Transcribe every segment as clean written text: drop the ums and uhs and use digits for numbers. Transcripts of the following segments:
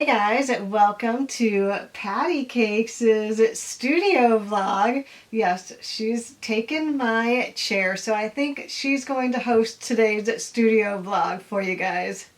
Hey guys, welcome to Patty Cakes' studio vlog. Yes, she's taken my chair, so I think she's going to host today's studio vlog for you guys.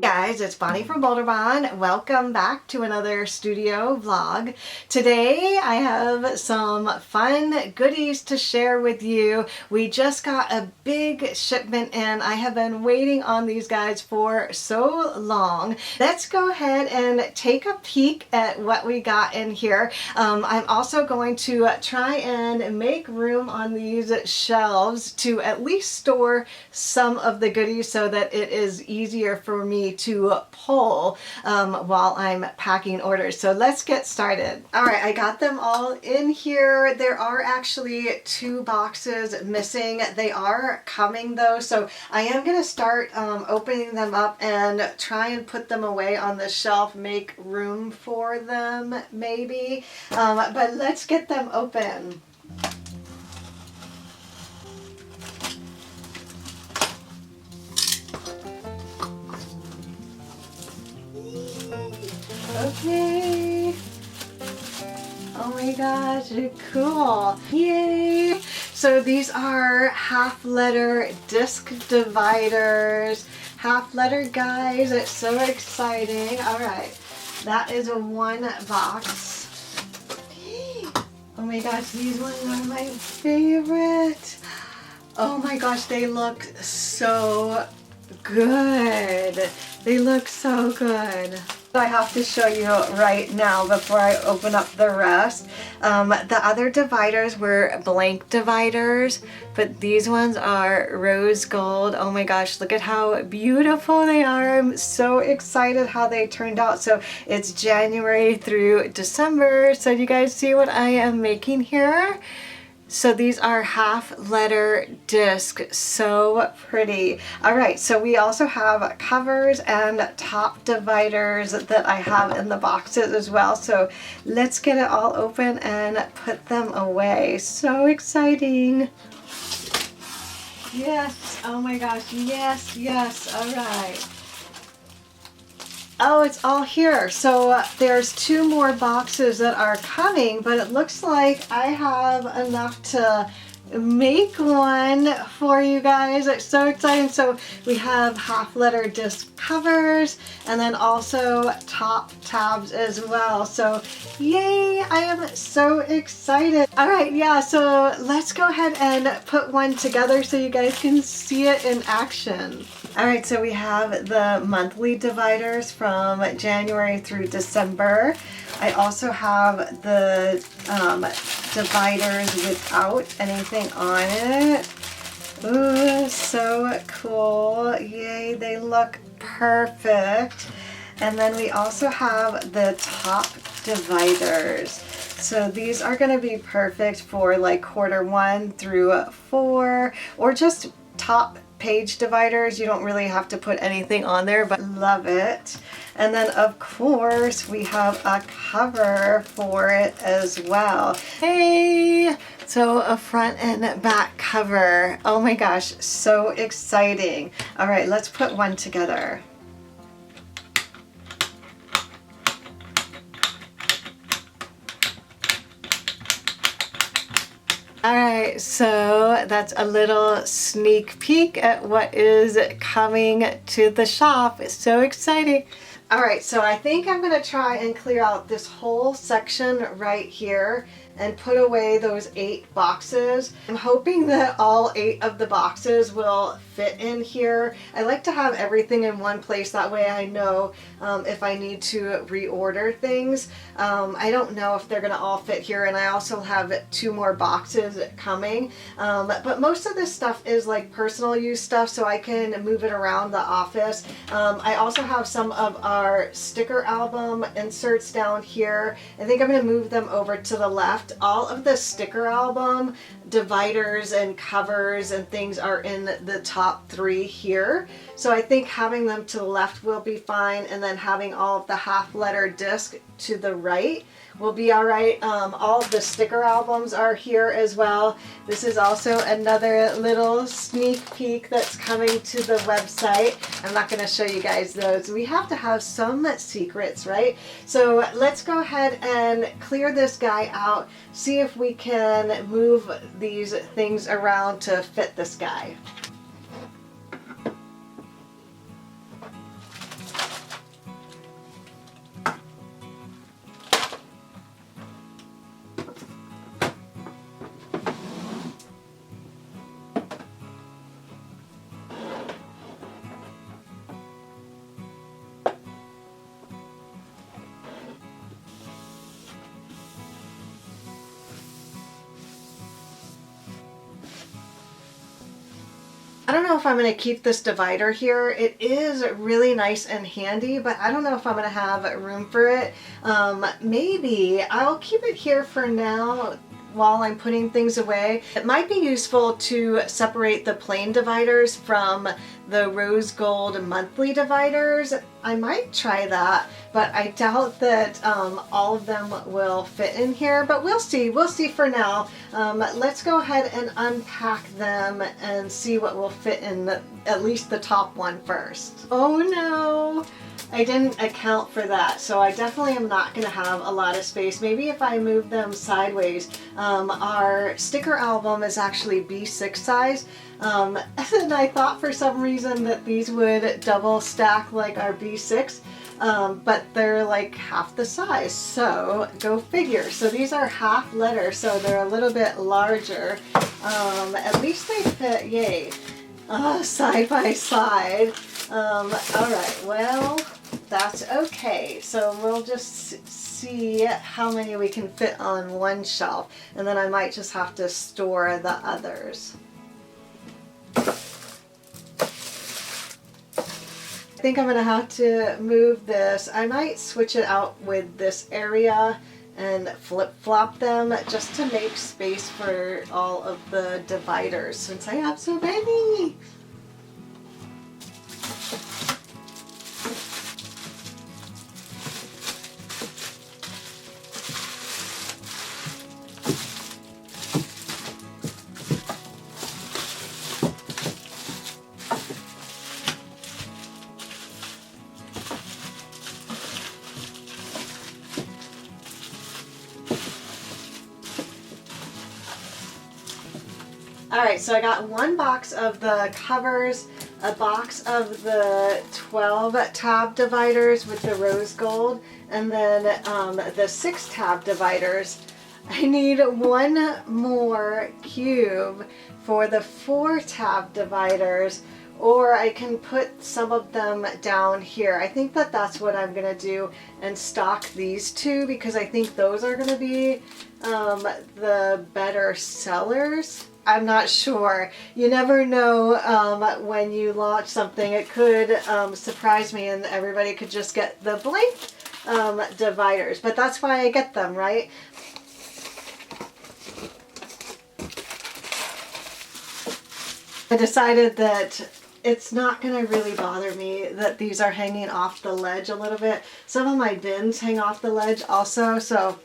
Guys, it's Bonnie from BOLDERBON. Welcome back to another studio vlog. Today I have some fun goodies to share with you. We just got a big shipment and I have been waiting on these guys for so long. Let's go ahead and take a peek at what we got in here. I'm also going to try and make room on these shelves to at least store some of the goodies so that it is easier for me to pull while I'm packing orders. So let's get started. All right, I got them all in here. There are actually 2 boxes missing. They are coming though, so I am going to start opening them up and try and put them away on the shelf, make room for them maybe, but let's get them open. Okay. Oh my gosh, cool. Yay! So these are half letter disc dividers. Half letter guys, it's so exciting. All right, that is a 1 box. Oh my gosh, these ones are my favorite. Oh my gosh, they look so good. They look so good. I have to show you right now before I open up the rest. The other dividers were blank dividers, but these ones are rose gold. Oh my gosh, look at how beautiful they are. I'm so excited how they turned out. So it's January through December. So you guys see what I am making here? So these are half letter disc, so pretty. All right, so we also have covers and top dividers that I have in the boxes as well. So let's get it all open and put them away. So exciting. Yes, oh my gosh, yes, yes, all right. Oh, it's all here. So there's 2 more boxes that are coming, but it looks like I have enough to make one for you guys. It's so exciting. So we have half letter disc covers and then also top tabs as well. So yay, I am so excited. All right, yeah, so let's go ahead and put one together so you guys can see it in action. All right, so we have the monthly dividers from January through December. I also have the dividers without anything on it. Ooh, so cool. Yay, they look perfect. And then we also have the top dividers. So these are going to be perfect for like Q1 through 4 or just top page dividers. You don't really have to put anything on there, but love it. And then of course we have a cover for it as well. Hey! So a front and back cover. Oh my gosh, so exciting. All right, let's put one together. Alright, so that's a little sneak peek at what is coming to the shop. It's so exciting. Alright, so I think I'm going to try and clear out this whole section right here and put away those 8 boxes. I'm hoping that all 8 of the boxes will fit in here. I like to have everything in one place, that way I know if I need to reorder things. I don't know if they're gonna all fit here, and I also have 2 more boxes coming. But most of this stuff is like personal use stuff, so I can move it around the office. I also have some of our sticker album inserts down here. I think I'm gonna move them over to the left. All of the sticker album dividers and covers and things are in the top 3 here. So I think having them to the left will be fine, and then having all of the half letter disc to the right will be all right. All of the sticker albums are here as well. This is also another little sneak peek that's coming to the website. I'm not going to show you guys those. We have to have some secrets, right? So let's go ahead and clear this guy out, see if we can move these things around to fit this guy. I don't know if I'm going to keep this divider here. It is really nice and handy, but I don't know if I'm going to have room for it. Maybe I'll keep it here for now while I'm putting things away. It might be useful to separate the plain dividers from the rose gold monthly dividers. I might try that, but I doubt that all of them will fit in here, but we'll see. We'll see for now. Let's go ahead and unpack them and see what will fit in at least the top one first. Oh no! I didn't account for that, so I definitely am not going to have a lot of space. Maybe if I move them sideways. Our sticker album is actually B6 size, and I thought for some reason that these would double stack like our B6, but they're like half the size, so go figure. So these are half letter, so they're a little bit larger. At least they fit, yay, side by side. Alright, well, that's okay. So we'll just see how many we can fit on one shelf, and then I might just have to store the others. I think I'm going to have to move this. I might switch it out with this area and flip-flop them just to make space for all of the dividers since I have so many. Alright, so I got one box of the covers, a box of the 12 tab dividers with the rose gold, and then the 6 tab dividers. I need one more cube for the 4 tab dividers, or I can put some of them down here. I think that that's what I'm going to do and stock these two because I think those are going to be the better sellers. I'm not sure. You never know when you launch something. It could surprise me and everybody could just get the blank dividers. But that's why I get them, right? I decided that it's not going to really bother me that these are hanging off the ledge a little bit. Some of my bins hang off the ledge also, so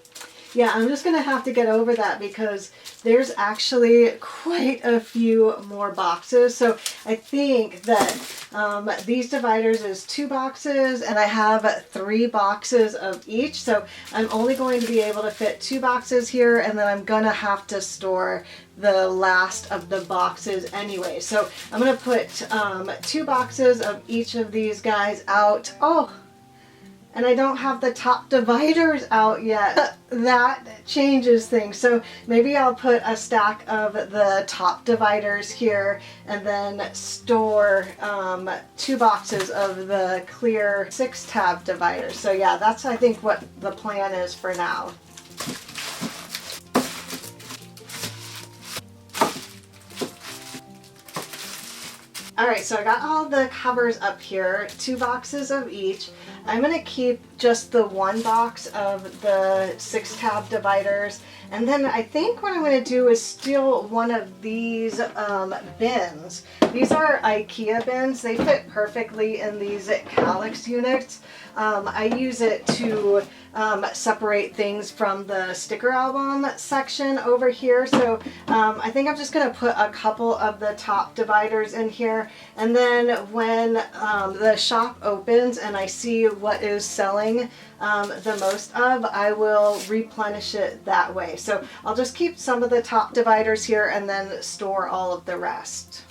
yeah, I'm just going to have to get over that because there's actually quite a few more boxes. So I think that these dividers is 2 boxes and I have 3 boxes of each. So I'm only going to be able to fit 2 boxes here, and then I'm going to have to store the last of the boxes anyway. So I'm going to put 2 boxes of each of these guys out. Oh, and I don't have the top dividers out yet. That changes things. So maybe I'll put a stack of the top dividers here and then store 2 boxes of the clear 6 tab dividers. So yeah, that's I think what the plan is for now. Alright, so I got all the covers up here, 2 boxes of each. I'm going to keep just the 1 box of the 6 tab dividers, And then I think what I'm going to do is steal one of these bins. These are IKEA bins. They fit perfectly in these calyx units. I use it to separate things from the sticker album section over here. So I think I'm just going to put a couple of the top dividers in here, and then when the shop opens and I see what is selling the most of, I will replenish it that way. So I'll just keep some of the top dividers here and then store all of the rest.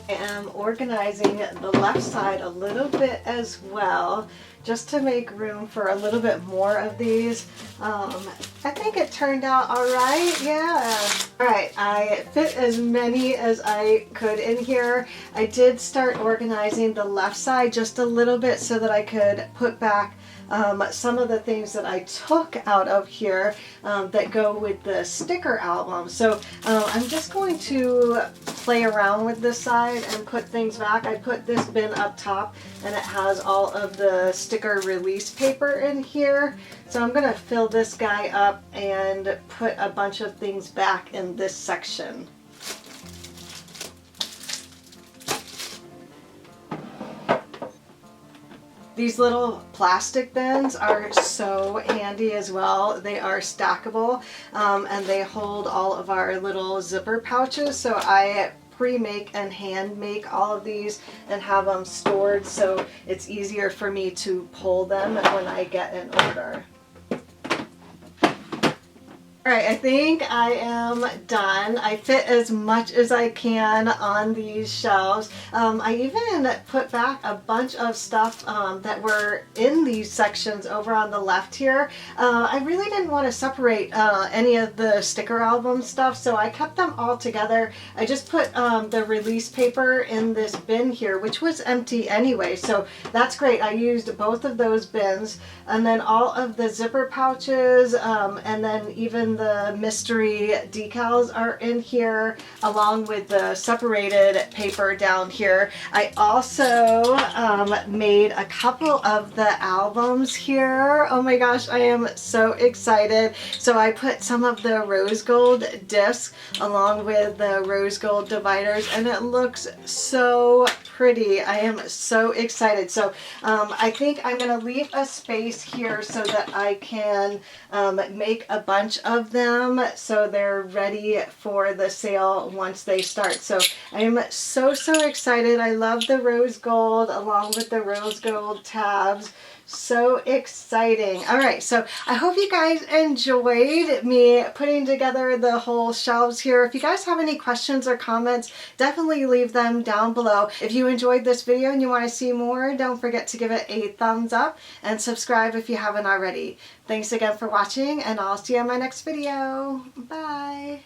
I am organizing the left side a little bit as well, just to make room for a little bit more of these. I think it turned out all right. Yeah. All right, I fit as many as I could in here. I did start organizing the left side just a little bit so that I could put back some of the things that I took out of here that go with the sticker album. So I'm just going to play around with this side and put things back. I put this bin up top and it has all of the sticker release paper in here. So I'm going to fill this guy up and put a bunch of things back in this section. These little plastic bins are so handy as well. They are stackable and they hold all of our little zipper pouches. So I pre-make and hand make all of these and have them stored so it's easier for me to pull them when I get an order. Alright, I think I am done. I fit as much as I can on these shelves. I even put back a bunch of stuff that were in these sections over on the left here. I really didn't want to separate any of the sticker album stuff, so I kept them all together. I just put the release paper in this bin here, which was empty anyway, so that's great. I used both of those bins, and then all of the zipper pouches, and then even the mystery decals are in here, along with the separated paper down here. I also made a couple of the albums here. Oh my gosh, I am so excited. So I put some of the rose gold discs along with the rose gold dividers, and it looks so pretty. I am so excited. So I think I'm going to leave a space here so that I can make a bunch of them so they're ready for the sale once they start. So I am so excited. I love the rose gold along with the rose gold tabs. So exciting. All right, so I hope you guys enjoyed me putting together the whole shelves here. If you guys have any questions or comments, definitely leave them down below. If you enjoyed this video and you want to see more, don't forget to give it a thumbs up and subscribe if you haven't already. Thanks again for watching, and I'll see you in my next video. Bye.